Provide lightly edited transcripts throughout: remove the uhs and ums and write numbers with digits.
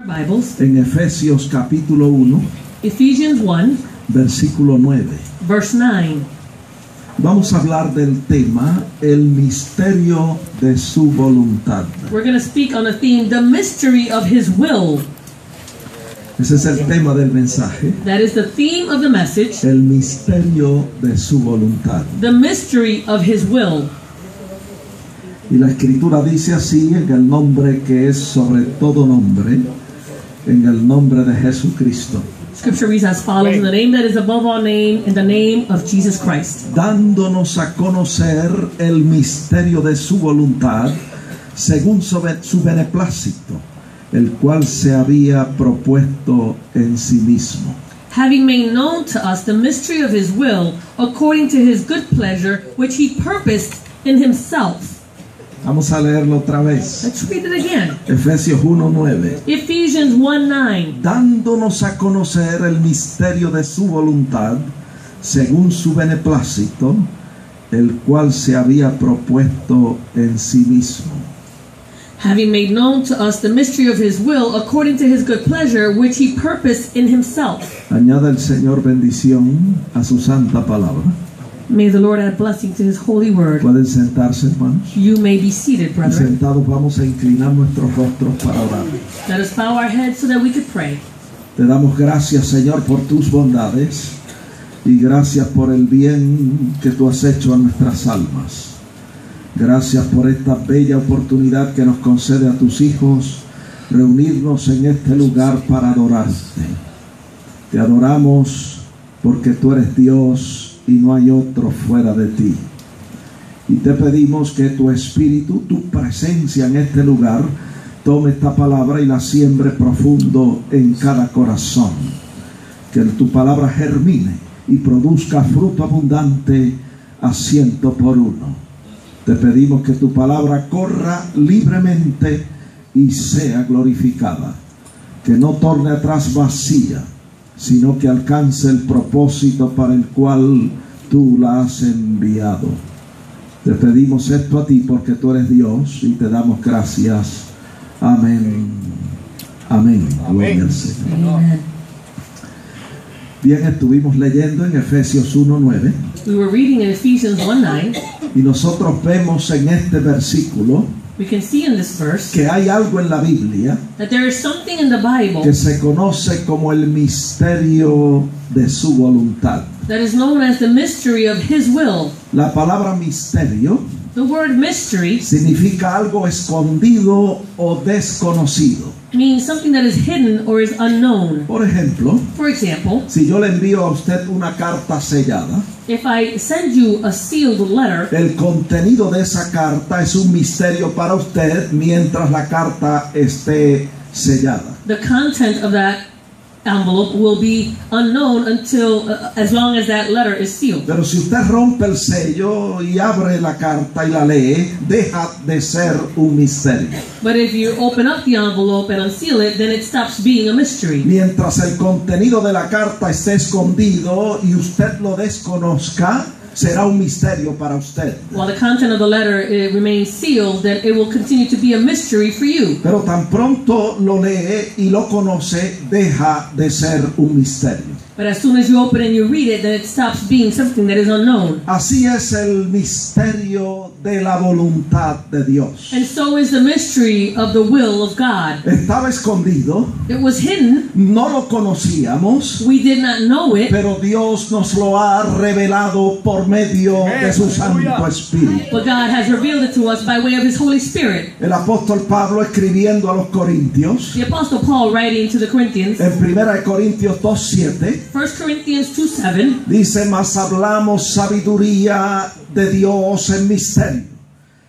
Bibles, en Efesios capítulo 1, Ephesians 1, versículo 9. verse 9. Vamos a hablar del tema, el misterio de su voluntad. We're going to speak on the theme, the mystery of His will. Ese es el tema del mensaje, That is the theme of the message, el misterio de su voluntad. the mystery of His will. Y la escritura dice así, en el nombre que es sobre todo nombre, en el nombre de Jesucristo, Scripture reads as follows: in the name that is above all name, in the name of Jesus Christ. dándonos a conocer el misterio de su voluntad, según su beneplácito, el cual se había propuesto en sí mismo. Having made known to us the mystery of His will, according to His good pleasure, which He purposed in Himself. Vamos a leerlo otra vez. Let's read it again. Efesios 1:9. Ephesians 1:9. Dándonos a conocer el misterio de su voluntad, según su beneplácito, el cual se había propuesto en sí mismo. Having made known to us the mystery of His will, according to His good pleasure, which He purposed in Himself. Añada el Señor bendición a su santa palabra. May the Lord add blessing to His holy word. Pueden sentarse, hermanos. You may be seated, Y brethren. sentados vamos a inclinar nuestros rostros para orar. Let us bow our heads so that we could pray. Te damos gracias, Señor, por tus bondades y gracias por el bien que tú has hecho a nuestras almas. Gracias por esta bella oportunidad que nos concede a tus hijos reunirnos en este lugar para adorarte. Te adoramos porque tú eres Dios y no hay otro fuera de ti. Y te pedimos que tu espíritu, tu presencia en este lugar, tome esta palabra y la siembre profundo en cada corazón. Que tu palabra germine y produzca fruto abundante a 100%. Te pedimos que tu palabra corra libremente y sea glorificada. Que no torne atrás vacía, sino que alcance el propósito para el cual tú la has enviado. Te pedimos esto a ti porque tú eres Dios y te damos gracias. Amén. Amén. Gloria al Señor. Amen. Bien, estuvimos leyendo en Efesios 1:9 We were reading in Ephesians 1:9. y nosotros vemos en este versículo We can see in this verse que hay algo en la Biblia that there is something in the Bible que se conoce como el misterio de su voluntad. that is known as the mystery of His will. La palabra misterio The word mystery significa algo escondido o desconocido. means something that is hidden or is unknown. Por ejemplo, For example, si yo le envío a usted una carta sellada, if I send you a sealed letter, el contenido de esa carta es un misterio para usted mientras la carta esté sellada. the content of that envelope will be unknown until as long as that letter is sealed. Pero si usted rompe el sello y abre la carta y la lee, deja de ser un misterio. But if you open up the envelope and unseal it, then it stops being a mystery. Mientras el contenido de la carta esté escondido y usted lo desconozca, será un misterio para usted. While the content of the letter remains sealed, then it will continue to be a mystery for you. Pero tan pronto lo lee y lo conoce, deja de ser un misterio. But as soon as you open and you read it, then it stops being something that is unknown. Así es el misterio de la voluntad de Dios. And so is the mystery of the will of God. Estaba escondido, It was hidden. no lo conocíamos, We did not know it. pero Dios nos lo ha revelado por medio de su Santo Espíritu. But God has revealed it to us by way of His Holy Spirit. El apóstol Pablo, escribiendo a los Corintios, The Apostle Paul, writing to the Corinthians, en 1 Corintios 2:7, 1 Corinthians 2:7, dice: mas hablamos sabiduría de Dios en misterio,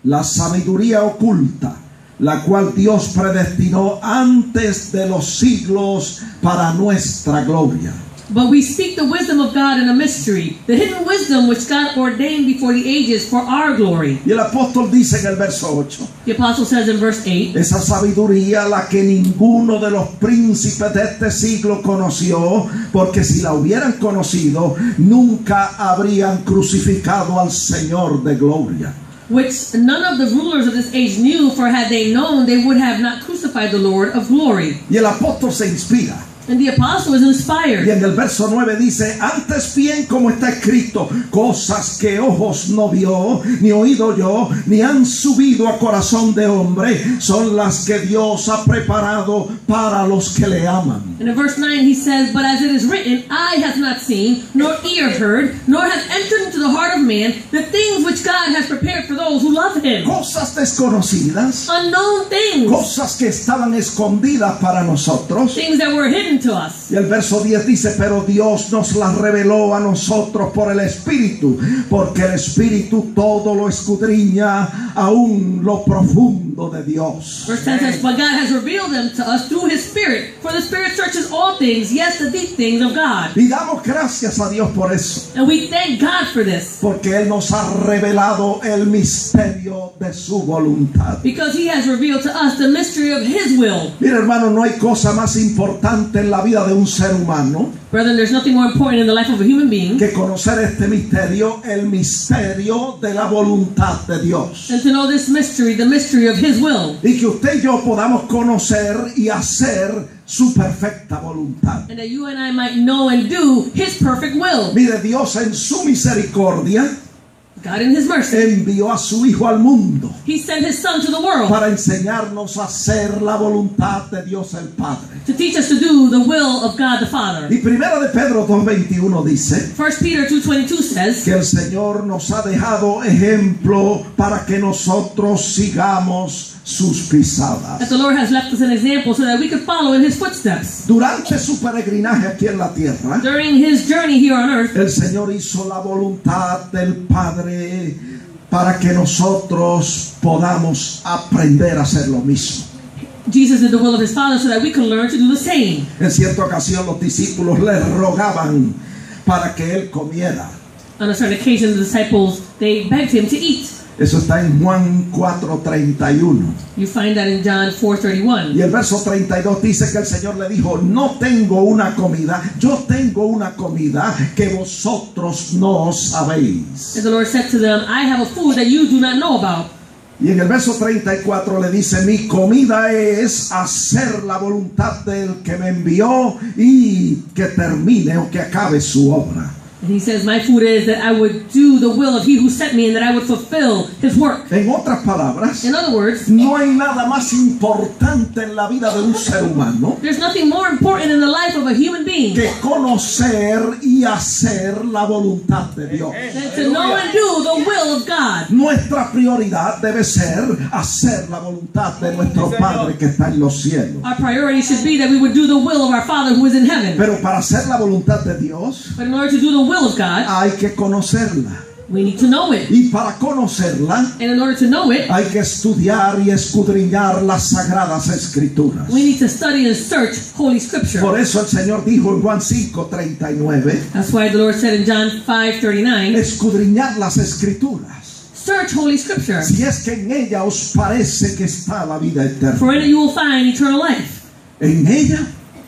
la sabiduría oculta, la cual Dios predestinó antes de los siglos para nuestra gloria. but we speak the wisdom of God in a mystery, the hidden wisdom which God ordained before the ages for our glory. Y el apóstol dice en el verso 8, The Apostle says in verse 8, esa sabiduría la que ninguno de los príncipes de este siglo conoció, porque si la hubieran conocido, nunca habrían crucificado al Señor de gloria. which none of the rulers of this age knew, for had they known, they would have not crucified the Lord of glory. Y el apóstol se inspira. And the apostle was Y inspired. en el verso 9 dice, antes bien como está escrito, cosas que ojos no vio, ni oído yo, ni han subido a corazón de hombre, son las que Dios ha preparado para los que le aman. And in verse 9 he says, but as it is written, eye hath not seen, nor ear heard, nor hath entered into the heart of man the things which God has prepared for those who love him. Cosas desconocidas, Unknown things. cosas que estaban escondidas para nosotros. Things that were hidden to us. Y el verso 10 dice, pero Dios nos las reveló a nosotros por el Espíritu, porque el Espíritu todo lo escudriña, aún lo profundo de Dios. Verse 10 says, but God has revealed them to us through his Spirit. For the Spirit searches all things, yes, the deep things of God. Y damos gracias a Dios por eso, And we thank God for this. porque Él nos ha revelado el misterio de su voluntad. Because he has revealed to us the mystery of his will. Mira, hermano, no hay cosa más importante en la vida de un ser humano Brethren, there's nothing more important in the life of a human being que conocer este misterio, el misterio de la voluntad de Dios. than to know this mystery, the mystery of his will. Y que usted y yo podamos conocer y hacer su perfecta voluntad. And that you and I might know and do his perfect will. Mire, Dios en su misericordia God in his mercy, envió a su Hijo al mundo he sent his son to the world para enseñarnos a hacer la voluntad de Dios el Padre. to teach us to do the will of God the Father. Y primera de Pedro 2:21 dice 1 Peter 2:22 says, que el Señor nos ha dejado ejemplo para que nosotros sigamos sus pisadas. that the Lord has left us an example so that we could follow in his footsteps. Durante su peregrinaje aquí en la tierra, During his journey here on earth, el Señor hizo la voluntad del Padre para que nosotros podamos aprender a hacer lo mismo. Jesus did the will of his Father so that we could learn to do the same. En cierta ocasión los discípulos le rogaban para que Él comiera. On a certain occasion, the disciples, they begged him to eat. Eso está en Juan 4:31. You find that in John 4:31. Y el verso 32 dice que el Señor le dijo, no tengo una comida, yo tengo una comida que vosotros no sabéis. And the Lord said to them, I have a food that you do not know about. Y en el verso 34 le dice, mi comida es hacer la voluntad del que me envió y que termine o que acabe su obra. And he says, my food is that I would do the will of he who sent me and that I would fulfill his work. En otras palabras, In other words, no hay nada más importante en la vida de un ser humano there's nothing more important in the life of a human being que conocer y hacer la voluntad de Dios. than to know and do the will of God. Nuestra prioridad debe ser hacer la voluntad de nuestro Padre que está en los cielos. Our priority should be that we would do the will of our Father who is in heaven. Pero para hacer la voluntad de Dios But in order to do the will of God, hay que conocerla. we need to know it. Y para conocerla And in order to know it, hay que estudiar y escudriñar las sagradas escrituras. we need to study and search Holy Scripture. Por eso el Señor dijo en Juan 5:39, That's why the Lord said in John 5:39, escudriñar las escrituras, search Holy Scripture, si es que en ella os parece que está la vida eterna. for in it you will find eternal life. En ella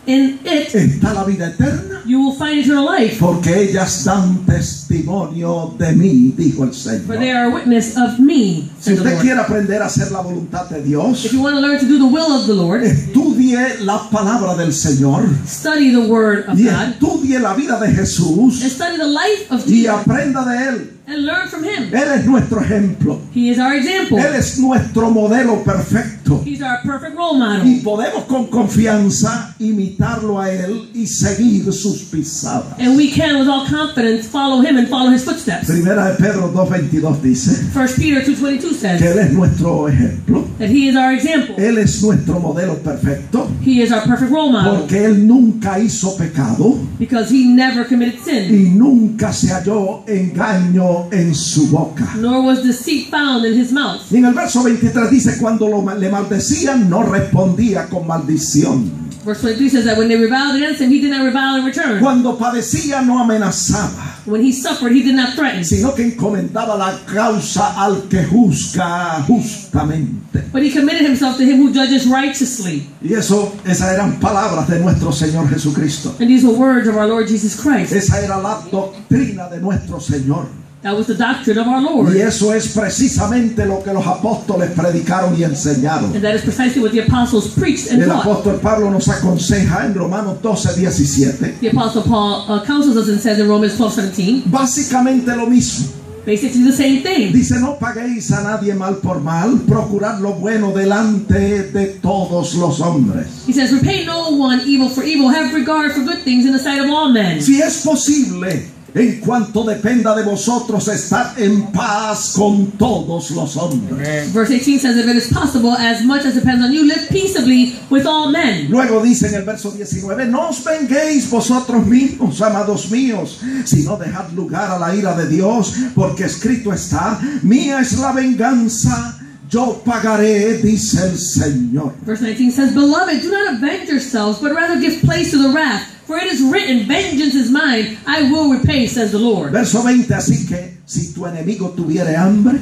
In it está la vida eterna, you will find eternal life, porque ellas dan testimonio de mí, dijo el for they Señor. are a witness of me, Si said the usted Lord. quiere aprender a hacer la voluntad de Dios, If you want to learn to do the will of the Lord, estudie la palabra del Señor study the Word of y God, estudie la vida de and Jesús study the life of y Jesus, aprenda de Él. and learn from Him. Él es nuestro ejemplo. He is our example. Él es nuestro modelo perfecto. He's our perfect role model. Y podemos con confianza imitarlo a Él y seguir sus pisadas. And we can, with all confidence, follow Him and follow His footsteps. Primera de Pedro 2:22 dice 1 Peter 2:22 que says Él es nuestro ejemplo. that He is our example. Él es nuestro modelo perfecto. He is our perfect role model Porque Él nunca hizo pecado because He never committed sin, y nunca se halló engaño en su boca. nor was deceit found in His mouth. Y en el verso 23 dice, cuando le maldecían, no respondía con maldición. Verse 23 says that when they reviled against Him, He did not revile in return. Cuando padecía, no amenazaba, When He suffered, He did not threaten, sino que encomendaba la causa al que juzga justamente. but He committed Himself to Him who judges righteously. Y esas eran palabras de nuestro Señor Jesucristo. And these were words of our Lord Jesus Christ. Esa era la doctrina de nuestro Señor. That was the doctrine of our Lord. Y eso es precisamente lo que los apóstoles predicaron y enseñaron. And that is precisely what the apostles preached and El taught. apóstol Pablo nos aconseja en Romanos 12:17. The apostle Paul counsels us and says in Romans 12:17, Básicamente lo mismo. basically the same thing. Dice, no paguéis a nadie mal por mal, procurad lo bueno delante de todos los hombres. He says, repay no one evil for evil, have regard for good things in the sight of all men. Si es posible, en cuanto dependa de vosotros, estad en paz con todos los hombres. Verse 18 says, if it is possible, as much as depends on you, live peaceably with all men. Luego dice en el verso 19, no os venguéis vosotros mismos, amados míos, sino dejad lugar a la ira de Dios, porque escrito está, mía es la venganza, yo pagaré, dice el Señor. Verse 19 says, beloved, do not avenge yourselves, but rather give place to the wrath. For it is written, vengeance is mine, I will repay, says the Lord. Verso 20, así que si tu enemigo tuviere hambre,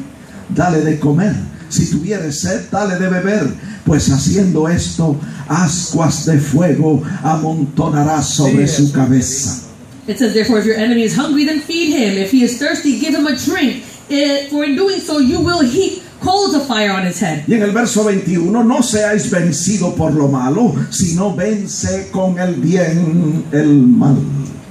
dale de comer. Si tuviere sed, dale de beber. Pues haciendo esto, ascuas de fuego amontonarás sobre su cabeza. It says, therefore, if your enemy is hungry, then feed him. If he is thirsty, give him a drink. For in doing so, you will heap coals of fire on his head. Y en el verso 21, no seáis vencido por lo malo, sino vence con el bien el mal.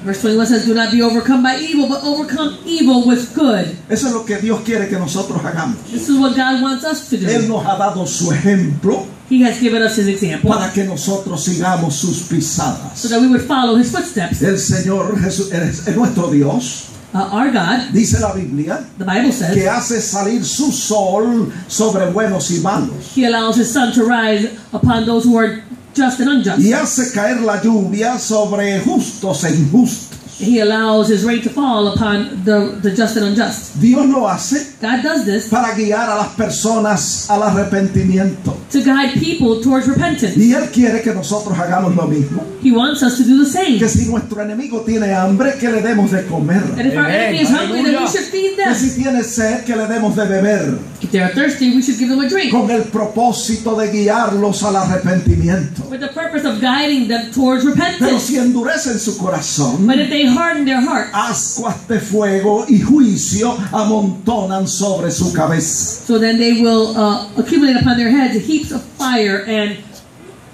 Verse 21 says, do not be overcome by evil, but overcome evil with good. Eso es lo que Dios quiere que nosotros hagamos. This is what God wants us to Él do. nos ha dado su ejemplo He has given us his example para que nosotros sigamos sus pisadas. so that we would follow his footsteps. El Señor Jesús es nuestro Dios. Our God, Dice la Biblia the Bible says, que hace salir su sol sobre buenos y malos. he allows his sun to rise upon those who are just and unjust. Y hace caer la lluvia sobre justos e injustos. He allows his rain to fall upon the just and unjust. Dios lo hace God does this para guiar a las personas al arrepentimiento. to guide people towards repentance. Y Él quiere que nosotros hagamos lo mismo. He wants us to do the same. Que si nuestro enemigo tiene hambre, que le demos de comer. And if our enemy is hungry, then we should feed Que them. si tiene sed, que le demos de beber. If they are thirsty, we should give them a drink. Con el propósito de guiarlos al arrepentimiento. With the purpose of guiding them towards Pero repentance. si endurecen su corazón, But if they harden their heart, ascuas de fuego y juicio amontonan sobre su cabeza. so then they will accumulate upon their heads heaps of fire and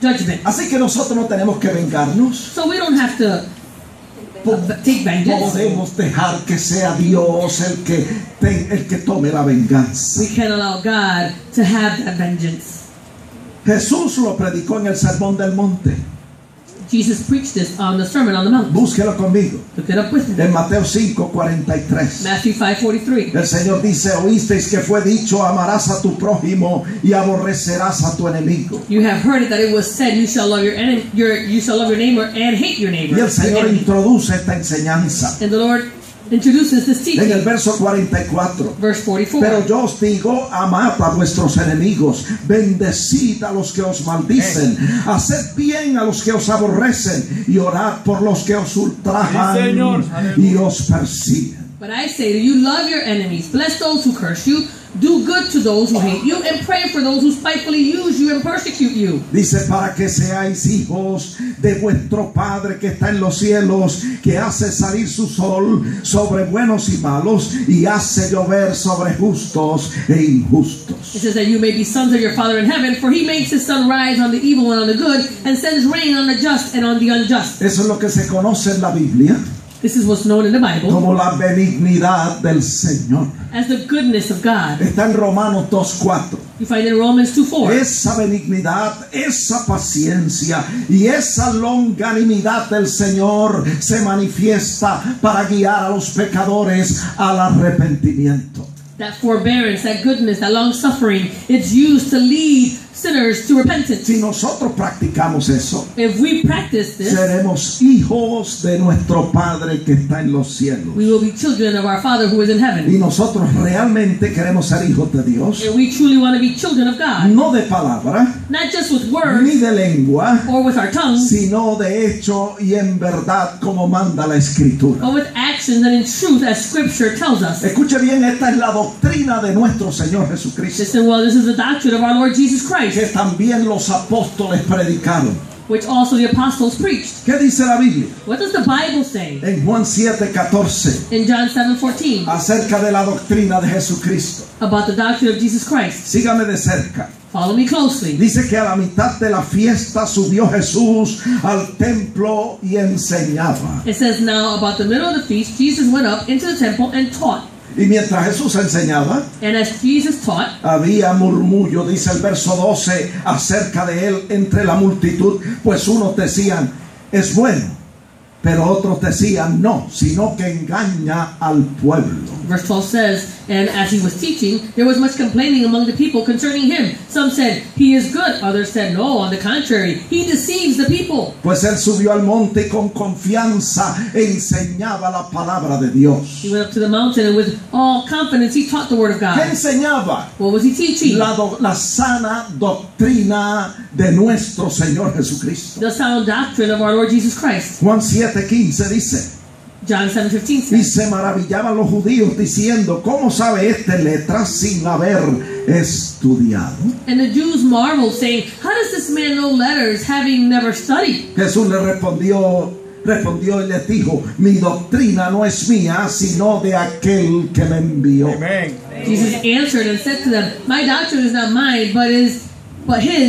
judgment. Así que nosotros no tenemos que vengarnos. So we don't have to take vengeance. Podemos dejar que sea Dios el que tome la venganza. We can't allow God to have that vengeance. Jesús lo predicó en el Sermón del Monte. Jesus preached this on the Sermon on the Mount. Búsquelo conmigo. Look it up with me. En Mateo 5:43. Matthew 5:43. El Señor dice, oísteis que fue dicho, amarás a tu prójimo y aborrecerás a tu enemigo. You have heard it that it was said, you shall love your enemy, you shall love your neighbor and hate your neighbor. Y el Señor Your enemy. introduce esta enseñanza And the Lord introduces this en el teaching. verso 44. Verse 44. Pero yo os digo, amad a vuestros enemigos, bendecid a los que os maldicen, haced bien a los que os aborrecen y orad por los que os ultrajan y os persiguen. But I say to you, love your enemies, bless those who curse you, do good to those who hate you, and pray for those who spitefully use you and persecute you. Dice, para que seáis hijos de vuestro Padre que está en los cielos, que hace salir su sol sobre buenos y malos y hace llover sobre justos e injustos. It says that you may be sons of your Father in heaven, for he makes his sun rise on the evil and on the good, and sends rain on the just and on the unjust. Eso es lo que se conoce en la Biblia This is what's known in the Bible como la benignidad del Señor. as the goodness of God. Está en Romanos 2:4. You find it in Romans 2:4. Esa benignidad, esa paciencia y esa longanimidad del Señor se manifiesta para guiar a los pecadores al arrepentimiento. That forbearance, that goodness, that long suffering, it's used to lead sinners to repentance. Si nosotros practicamos eso, If we practice this, seremos hijos de nuestro Padre que está en los cielos. we will be children of our Father who is in heaven. Y nosotros realmente queremos ser hijos de Dios, And we truly want to be children of God, no de palabra, not just with ni words de lengua, or with our tongues, sino de hecho y en verdad como manda la Escritura. but with actions and in truth as Scripture tells us. Escuche bien, esta es la doctrina de nuestro Señor Jesucristo, Listen, well, this is the doctrine of our Lord Jesus Christ que también los apóstoles predicaron. which also the apostles preached. ¿Qué dice la Biblia? What does the Bible say En Juan 7:14 in John 7:14 acerca de la doctrina de Jesucristo. about the doctrine of Jesus Christ? Sígame de cerca. Follow me closely. Dice que a la mitad de la fiesta subió Jesús al templo y enseñaba. It says, now about the middle of the feast, Jesus went up into the temple and taught. Y mientras Jesús enseñaba, And as Jesus taught, había murmullo, dice el verso 12, acerca de él entre la multitud, pues unos decían, es bueno, pero otros decían, no, sino que engaña al pueblo. verse 12 says, and as he was teaching, there was much complaining among the people concerning him. Some said, he is good. Others said, no, on the contrary, he deceives the people. Pues él subió al monte y con confianza enseñaba la palabra de Dios. He went up to the mountain and with all confidence he taught the word of ¿Qué God. enseñaba? What was he teaching? La sana doctrina de nuestro Señor Jesucristo. The sound doctrine of our Lord Jesus Christ. Juan 7:15 dice, John 7:15 y says, se maravillaban los judíos diciendo, ¿cómo sabe este letras sin haber estudiado? and the Jews marveled, saying, how does this man know letters, having never studied? Jesús le respondió y les dijo, mi doctrina no es mía, sino de aquel que me envió. Jesus answered and said to them, my doctrine is not mine, but his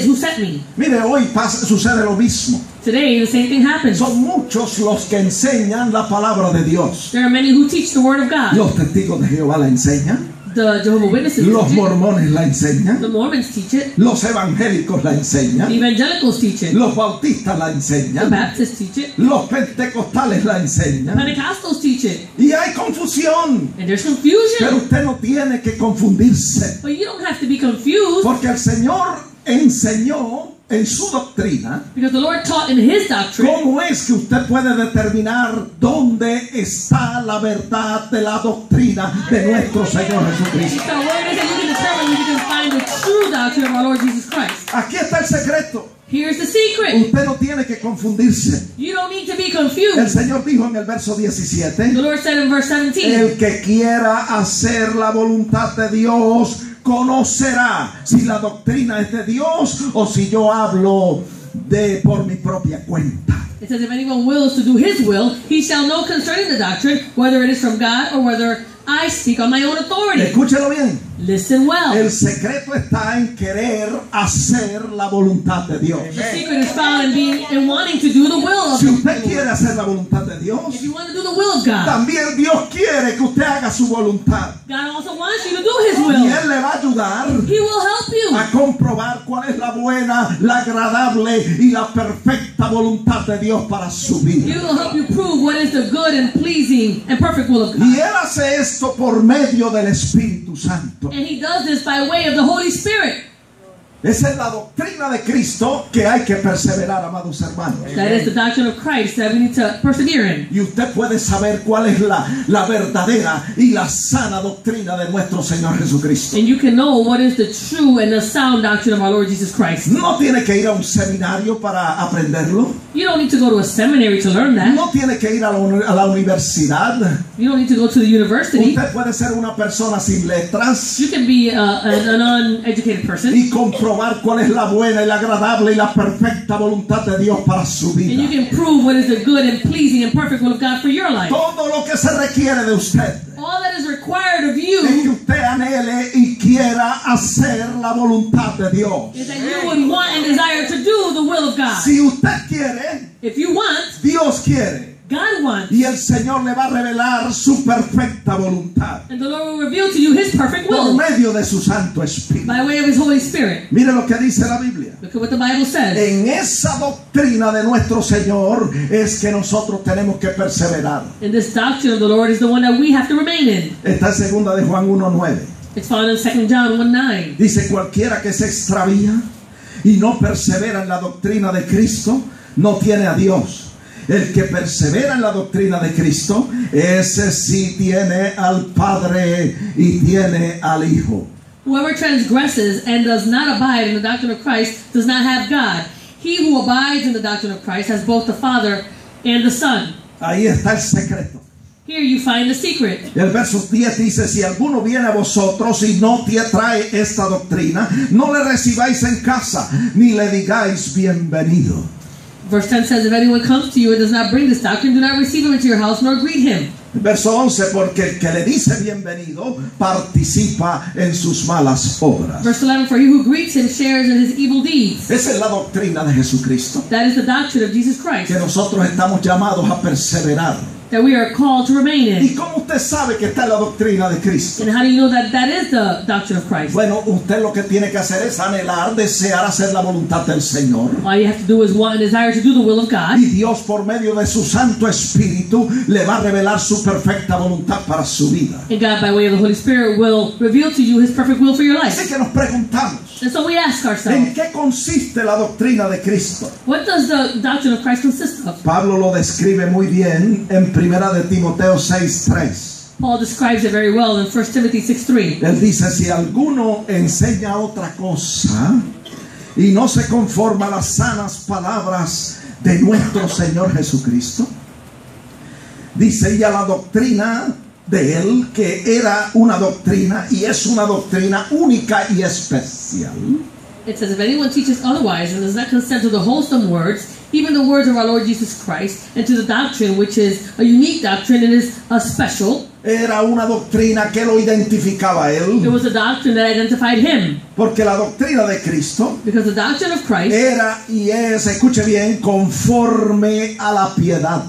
who sent me. Mire, hoy sucede lo mismo. Today, the same thing happens. Son muchos los que enseñan la palabra de Dios. There are many who teach the word of God. Los testigos de Jehová la enseñan, The Jehovah's Witnesses los teach it. mormones la enseñan, The Mormons teach it. los evangélicos la The enseñan, Evangelicals teach it. los bautistas la The enseñan, Baptists teach it. los pentecostales la The enseñan. Pentecostals teach it. Y hay confusión. And there's Pero confusion. usted no tiene que confundirse, But you don't have to be confused, porque el Señor enseñó en su doctrina because the Lord taught in His doctrine cómo es que usted puede determinar dónde está la verdad de la doctrina de nuestro Señor Jesucristo. So where it is that you can determine where you can find the true doctrine of our Lord Jesus Christ. Aquí está el secreto. Here's the secret. Usted no tiene que confundirse. You don't need to be El confused. Señor dijo en el verso The 17, Lord said in verse 17, el que quiera hacer la voluntad de Dios conocerá si la doctrina es de Dios o si yo hablo por mi propia cuenta. it says, if anyone wills to do His will, he shall know concerning the doctrine, whether it is from God or whether I speak on my own authority. Escúchelo bien. Listen well. El secreto está en querer hacer la voluntad de Dios. The secret is found in wanting to do the will of Si the usted Lord. quiere hacer la voluntad de Dios, If you want to do the will of God, también Dios quiere que usted haga su voluntad. God also wants you to do His Y will. Él le va a ayudar He will help you a comprobar cuál es la buena, la agradable y la perfecta voluntad de Dios para su He vida. will help you prove what is the good and pleasing and perfect will of Y God. Él hace esto por medio del Espíritu Santo. And He does this by way of the Holy Spirit. Esa es la doctrina de Cristo que hay que perseverar, amados hermanos. That is the doctrine of Christ that we need to persevere in. Y usted puede saber cuál es la verdadera y la sana doctrina de nuestro Señor Jesucristo. And you can know what is the true and the sound doctrine of our Lord Jesus Christ. No tiene que ir a un seminario para aprenderlo. You don't need to go to a seminary to learn that. No tiene que ir a la universidad. You don't need to go to the university. Usted puede ser una persona sin letras You can be an uneducated person. y comprobar cuál es la buena y la agradable y la perfecta voluntad de Dios para su And you vida. can prove what is the good and pleasing and perfect will of God for your life. Todo lo que se requiere de usted All that is required of es que you usted anhele y quiera hacer la voluntad de Dios. is that you would want and desire to do the will of God. Si usted quiere, If you want, Dios quiere. God wants. Y el Señor le va a revelar su perfecta voluntad And the Lord will reveal to you His perfect por will medio de su Santo Espíritu. by way of His Holy Spirit. Mire lo que dice la Biblia. Look at what the Bible says. En esa doctrina de nuestro Señor es que nosotros tenemos que perseverar. And this doctrine of the Lord is the one that we have to remain in. Está en 2 de Juan 1:9. It's found in 2 John 1:9. Dice, cualquiera que se extravía y no persevera en la doctrina de Cristo, no tiene a Dios. El que persevera en la doctrina de Cristo, ese sí tiene al Padre y tiene al Hijo. Whoever transgresses and does not abide in the doctrine of Christ does not have God. He who abides in the doctrine of Christ has both the Father and the Son. Ahí está el secreto. Here you find the secret. El verso 10 dice, si alguno viene a vosotros y no te trae esta doctrina, no le recibáis en casa, ni le digáis bienvenido. Verse 10 says, if anyone comes to you and does not bring this doctrine, do not receive him into your house nor greet him. Verso 11, porque el que le dice bienvenido participa en sus malas obras. Verse 11, for he who greets him shares in his evil deeds. Esa es la doctrina de Jesucristo, That is the doctrine of Jesus Christ, que nosotros estamos llamados a perseverar. that we are called to remain ¿Y in. cómo usted sabe que está en la doctrina de Cristo? And how do you know that that is the doctrine of Christ? Bueno, usted lo que tiene que hacer es anhelar, desear hacer la voluntad del Señor. All you have to do is want and desire to do the will of God. Y Dios, por medio de su Santo Espíritu, le va a revelar su perfecta voluntad para su vida. And God, by way of the Holy Spirit, will reveal to you his perfect will for your Así life. que nos preguntamos, And so we ask ¿en ourselves, qué consiste la doctrina de Cristo? what does the doctrine of Christ consist of? Pablo lo describe muy bien en 1 de Timoteo 6:3. Paul describes it very well in 1 Timothy 6:3. Él dice, si alguno enseña otra cosa y no se conforma a las sanas palabras de nuestro Señor Jesucristo, dice, y a la doctrina de él, que era una doctrina y es una doctrina única y especial. It says, if anyone teaches otherwise and does not consent to the wholesome words, even the words of our Lord Jesus Christ, and to the doctrine which is a unique doctrine and is a special, Era una doctrina que lo identificaba a it él, was a doctrine that identified him. porque la doctrina de Cristo Because the doctrine of Christ, era y es, escuche bien, conforme a la piedad.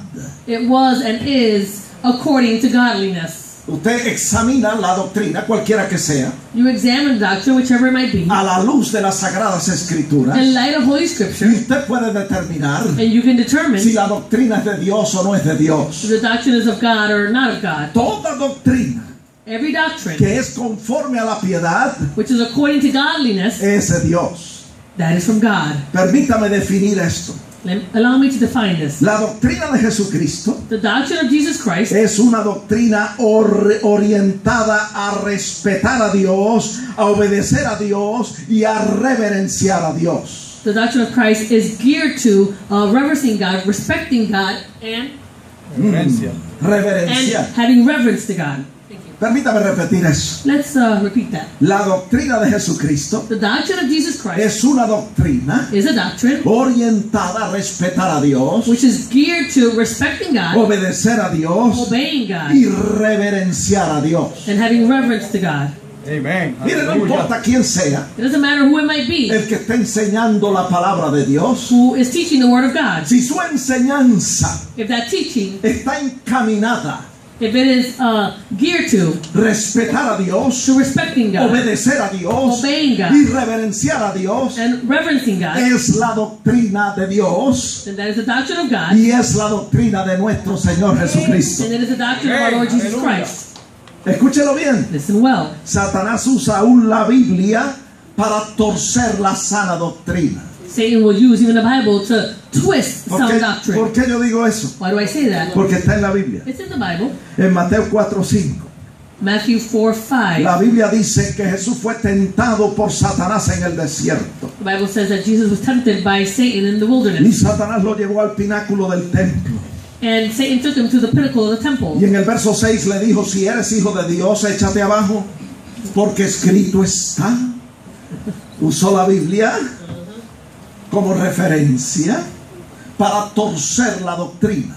it was and is according to godliness. Usted examina la doctrina, cualquiera que sea, You examine the doctrine, whichever it might be, a la luz de las Sagradas Escrituras, in light of Holy y Scripture, usted puede determinar and you can determine si la doctrina es de Dios o no es de if Dios. the doctrine is of God or not of God. Toda doctrina Every doctrine que es conforme a la piedad which is according to godliness, es de Dios. that is from God. Permítame definir esto. Allow me to define this. La doctrina de Jesucristo The doctrine of Jesus Christ es una doctrina orientada a respetar a Dios, a obedecer a Dios y a reverenciar a Dios. The doctrine of Christ is geared to reverencing God, respecting God, and Reverenciar. having reverence to God. Thank you. Permítame repetir eso. Let's repeat that. La doctrina de Jesucristo The doctrine of Jesus Christ es una doctrina is a doctrine orientada a respetar a Dios, which is geared to respecting God, obedecer a Dios obeying God, y reverenciar a Dios. and having reverence to God. Amen. Mire, no importa quién sea It doesn't matter who it might be el que esté enseñando la palabra de Dios, who is teaching the Word of God. si su enseñanza If that teaching, está encaminada if it is geared to respetar a Dios, respecting God, obedecer a Dios Obeying God. y reverenciar a Dios, and reverencing God, es la doctrina de Dios then that is the doctrine of God, y es la doctrina de nuestro Señor Jesucristo. and it is the doctrine of our Lord Jesus Christ. Escúchelo bien. Listen well. Satanás usa aún la Biblia para torcer la sana doctrina. Satan will use even the Bible to twist ¿Por sound qué, doctrine. por qué yo digo eso? Why do I say that? Porque está en la Biblia. It's in the Bible. En Mateo 4:5. Matthew 4:5. La Biblia dice que Jesús fue tentado por Satanás en el desierto. The Bible says that Jesus was tempted by Satan in the Y wilderness. Satanás lo llevó al pináculo del templo. And Satan took him to the pinnacle of the temple. Y en el verso 6 le dijo, si eres hijo de Dios, échate abajo, porque escrito está. Usó la Biblia como referencia para torcer la doctrina.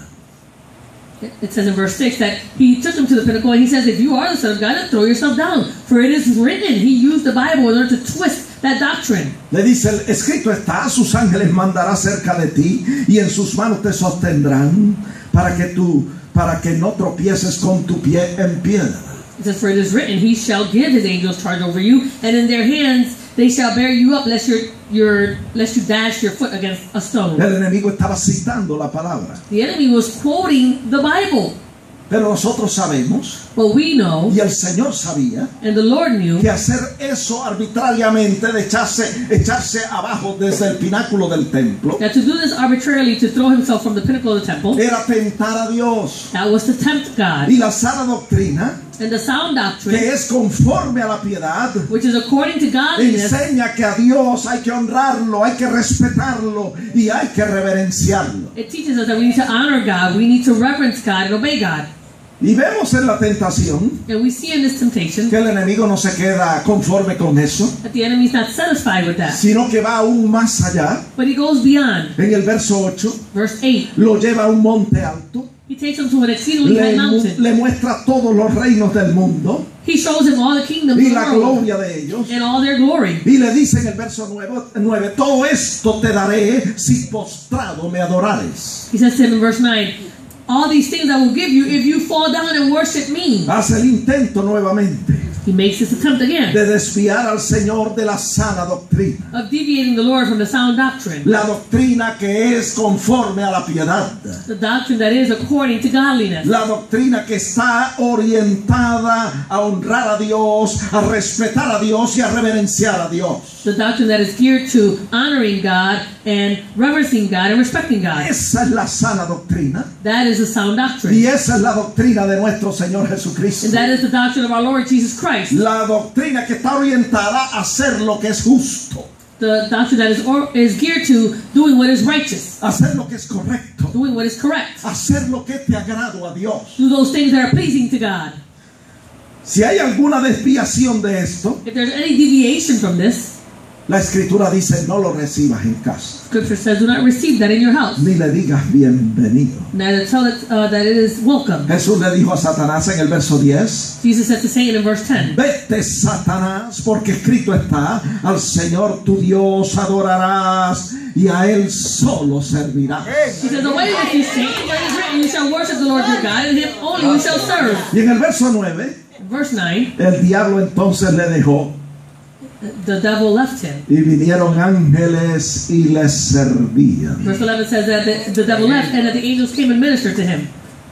It says in verse 6 that he took him to the pinnacle and he says, if you are the Son of God, then throw yourself down. For it is written. He used the Bible in order to twist that doctrine. Le dice, escrito está, sus ángeles mandará cerca de ti y en sus manos te sostendrán para que no tropieces con tu pie en piedra. It says, for it is written, he shall give his angels charge over you, and in their hands they shall bear you up, lest you dash your foot against a stone. El enemigo estaba citando la palabra. The enemy was quoting the Bible. Pero nosotros sabemos, But we know, y el Señor sabía, and the Lord knew, que hacer eso arbitrariamente, de echarse abajo desde el pináculo del templo, that to do this arbitrarily, to throw himself from the pinnacle of the temple, era tentar a Dios. that was to tempt God. Y la sana doctrina, And the sound que doctrine, es conforme a la piedad, which is according to godliness, enseña que a Dios hay que honrarlo, hay que respetarlo y hay que reverenciarlo. it teaches us that we need to honor God, we need to reverence God and obey God. Y vemos en la tentación And we see in this temptation que el enemigo no se queda conforme con eso, that the enemy is not satisfied with that, sino que va aún más allá. but he goes beyond. En el verso 8, Verse 8, lo lleva a un monte alto, he takes him to an exceedingly high mountain. le muestra todos los reinos del mundo He shows him all the kingdoms y of the la world gloria de ellos. and all their glory. Y le dice en el verso 9, todo esto te daré si postrado me adorares. He says to him in verse 9, all these things I will give you if you fall down and worship me. Hace el intento nuevamente He makes this attempt again de desviar al Señor de la sana doctrina. of deviating the Lord from the sound doctrine. La doctrina que es conforme a la piedad. The doctrine that is according to godliness. La doctrina que está orientada a honrar a Dios, a respetar a Dios y a reverenciar a Dios. The doctrine that is geared to honoring God and reverencing God and respecting God. Esa es la sana doctrina. That is the sound doctrine. Y esa es la doctrina de nuestro Señor Jesucristo. And that is the doctrine of our Lord Jesus Christ. La doctrina que está orientada a hacer lo que es justo, The doctrine that is geared to doing what is righteous, hacer lo que es correcto, doing what is correct, hacer lo que es de agrado a Dios. do those things that are pleasing to God. Si hay alguna desviación de esto, If there's any deviation from this, la Escritura dice no lo recibas en casa, Scripture says, do not receive that in your house. ni le digas bienvenido. Neither tell it that it is welcome. Jesús le dijo a Satanás en el verso 10, Jesus said to Satan in verse 10, vete Satanás, porque escrito está, al Señor tu Dios adorarás y a Él solo servirás. he says, away with you, Satan, for it is written, you shall worship the Lord your God, and him only you shall serve. Y en el verso 9, Verse 9, el diablo entonces le dejó the devil left him. y vinieron ángeles y les servían. Verse 11 says that the devil left and that the angels came and ministered to him.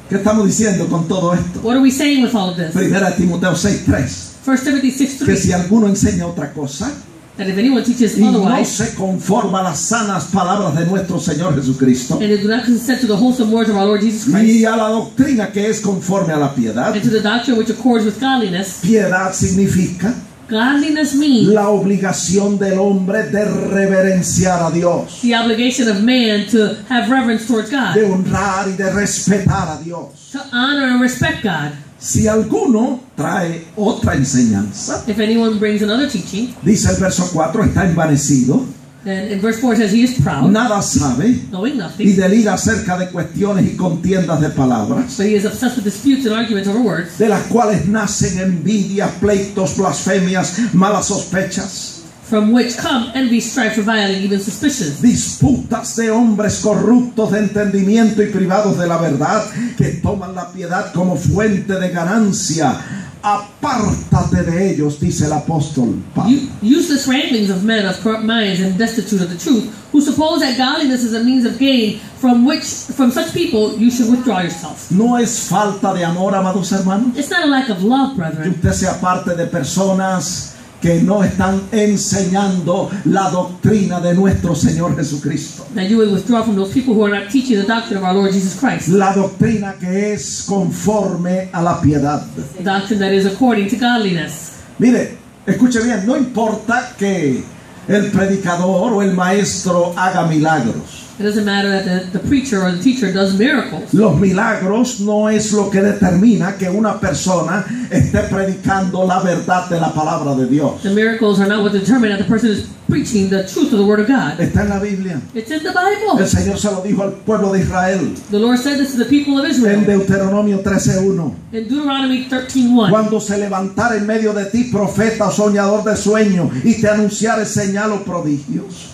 ¿Qué estamos diciendo con todo esto? What are we saying with all of this? Primera de Timoteo 6:3, 1 Timothy que 6:3, si alguno enseña otra cosa that if anyone teaches y no otherwise, se conforma a las sanas palabras de nuestro Señor Jesucristo and they do not consent to the wholesome words of our Lord Jesus Christ, y a la doctrina que es conforme a la piedad. and to the doctrine which accords with godliness, Piedad significa godliness means la obligación del hombre de reverenciar a Dios, the obligation of man to have reverence towards God, de honrar y de respetar a Dios. to honor and respect God. Si alguno trae otra enseñanza, If anyone brings another teaching, dice el verso 4, está envanecido, then in verse 4 it says he is proud, nada sabe knowing y nothing, delira acerca de cuestiones y contiendas de palabras, but he is obsessed with disputes and arguments over words, de las cuales nacen envidias, pleitos, blasfemias, malas sospechas, from which come envy, strife, reviling, even suspicions, disputas de hombres corruptos de entendimiento y privados de la verdad, que toman la piedad como fuente de ganancia. Apártate de ellos, dice el apóstol Pablo. useless ramblings of men of corrupt minds and destitute of the truth, who suppose that godliness is a means of gain, from such people you should withdraw yourself. No es falta de amor, amados hermanos, It's not a lack of love, que brethren, usted sea parte de personas que no están enseñando la doctrina de nuestro Señor Jesucristo. that you would withdraw from those people who are not teaching the doctrine of our Lord Jesus Christ, La doctrina que es conforme a la piedad. the doctrine that is according to godliness. Mire, escuche bien, no importa que el predicador o el maestro haga milagros. It doesn't matter that the preacher or the teacher does miracles. Los milagros no es lo que determina que una persona esté predicando la verdad de la palabra de Dios. The miracles are not what determine that the person is preaching the truth of the Word of God. Está en la Biblia. It's in the Bible. El Señor se lo dijo al pueblo de Israel The Lord said this to the people of en Israel Deuteronomio 13:1. in Deuteronomy 13:1. Cuando se levantara en medio de ti profeta o soñador de sueño y te anunciare señal o prodigios.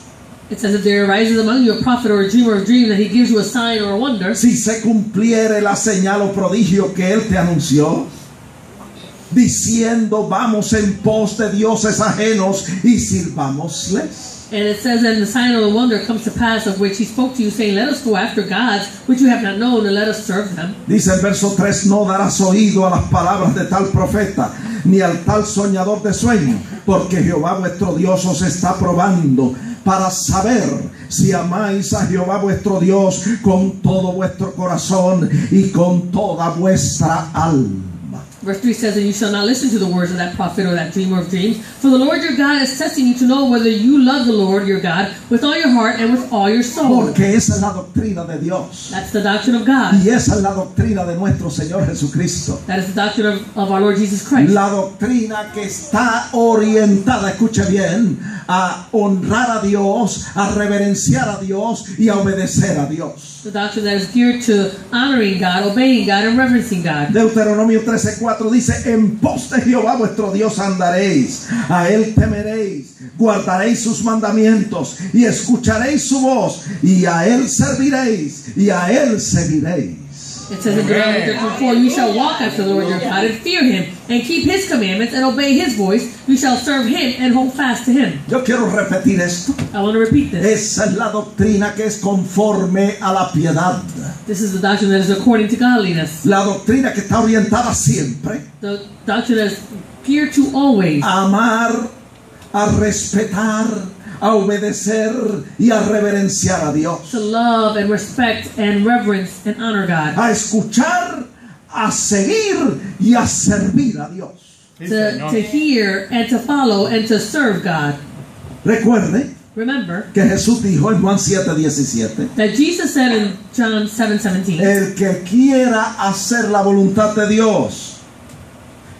It says, if there arises among you a prophet or a dreamer of dreams, that he gives you a sign or a wonder, Si se cumpliere la señal o prodigio que él te anunció, diciendo vamos en pos de dioses ajenos y sirvámosles. and it says, and the sign or the wonder comes to pass of which he spoke to you, saying, let us go after gods which you have not known, and let us serve them. Dice el verso 3, no darás oído a las palabras de tal profeta, ni al tal soñador de sueño, porque Jehová vuestro Dios os está probando para saber si amáis a Jehová vuestro Dios con todo vuestro corazón y con toda vuestra alma. Verse 3 says, and you shall not listen to the words of that prophet or that dreamer of dreams, for the Lord your God is testing you to know whether you love the Lord your God with all your heart and with all your soul. Porque esa es la doctrina de Dios. That's the doctrine of God. Y esa es la doctrina de nuestro Señor Jesucristo. That is the doctrine of our Lord Jesus Christ. La doctrina que está orientada, escuche bien, a honrar a Dios, a reverenciar a Dios y a obedecer a Dios. The doctrine that is geared to honoring God, obeying God, and reverencing God. Deuteronomio 13:4 dice: en pos de Jehová vuestro Dios andaréis, a él temeréis, guardaréis sus mandamientos y escucharéis su voz, y a él serviréis y a él seguiréis. It says in Deuteronomy 13:4, you shall walk after the Lord your God and fear him and keep his commandments and obey his voice. You shall serve him and hold fast to him. Yo quiero repetir esto. I want to repeat this. Esa es la doctrina que es conforme a la piedad. This is the doctrine that is according to godliness. La doctrina que está orientada siempre The doctrine that is geared to always a amar, a respetar, a obedecer y a reverenciar a Dios. to love and respect and reverence and honor God. A escuchar, a seguir y a servir a Dios. To hear and to follow and to serve God. Recuerde Remember que Jesús dijo en Juan 7:17: that Jesus said in John 7:17, el que quiera hacer la voluntad de Dios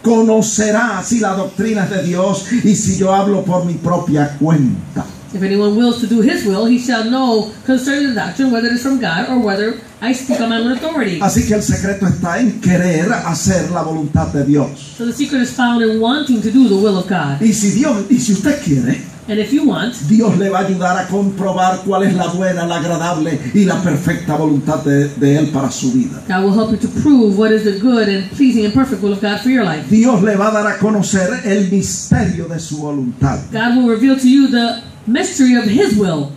conocerá si la doctrina es de Dios y si yo hablo por mi propia cuenta. if anyone wills to do his will, he shall know concerning the doctrine whether it is from God or whether I speak on my own authority. Así que el secreto está en querer hacer la voluntad de Dios. So the secret is found in wanting to do the will of God. Y si usted quiere, And if you want, Dios le va a ayudar a comprobar cuál es la buena, la agradable y la perfecta voluntad de Él para su vida. God will help you to prove what is the good and pleasing and perfect will of God for your life. Dios le va a dar a conocer el misterio de su voluntad. God will reveal to you the mystery of his will.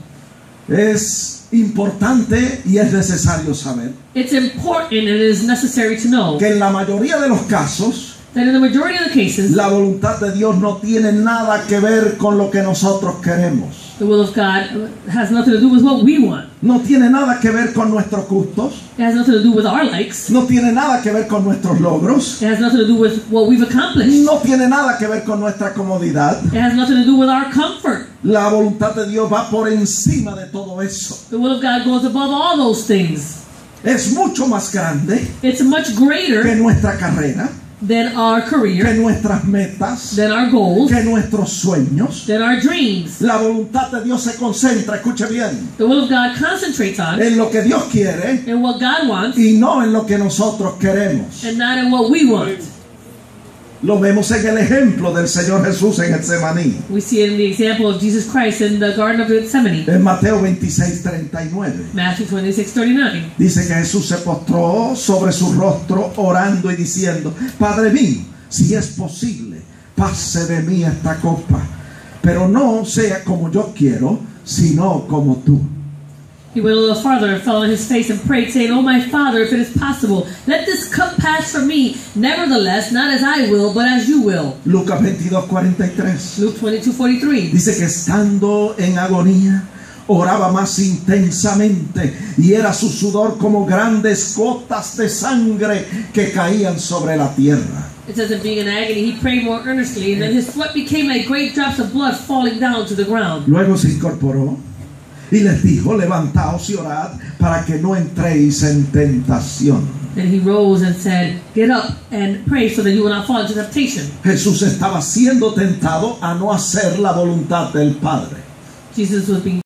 Es importante y es necesario saber It's important and it is necessary to know que en la mayoría de los casos that in the majority of the cases, la voluntad de Dios no tiene nada que ver con lo que nosotros queremos. the will of God has nothing to do with what we want. No tiene nada que ver con nuestros gustos. It has nothing to do with our likes. No tiene nada que ver con nuestros logros. It has nothing to do with what we've accomplished. No tiene nada que ver con nuestra comodidad. It has nothing to do with our comfort. La voluntad de Dios va por encima de todo eso. The will of God goes above all those things. Es mucho más grande It's much que greater nuestra carrera, than our que career, nuestras metas, than our goals, que nuestros sueños. than our dreams. La voluntad de Dios se concentra, escuche bien, The will of God concentrates on en lo que Dios quiere and what God wants y no en lo que nosotros queremos. and not in what we want. Lo vemos en el ejemplo del Señor Jesús en Getsemaní, We see it in the example of Jesus Christ in the Garden of Gethsemane, en Mateo 26:39. Matthew 26:39. Dice que Jesús se postró sobre su rostro orando y diciendo: Padre mío, si es posible, pase de mí esta copa, pero no sea como yo quiero, sino como tú. He went a little farther and fell on his face and prayed, saying, "Oh my Father, if it is possible, let this cup pass from me. Nevertheless, not as I will, but as you will." Lucas 22:43. Luke 22:43. Dice que estando en agonía, oraba más intensamente y era su sudor como grandes gotas de sangre que caían sobre la tierra. It says, in being in agony, he prayed more earnestly, and then his sweat became like great drops of blood falling down to the ground. Luego se incorporó y les dijo: levantaos y orad para que no entréis en tentación. Then he rose and said, "Get up and pray so that you will not fall into temptation." Jesús estaba siendo tentado a no hacer la voluntad del Padre. Jesus was being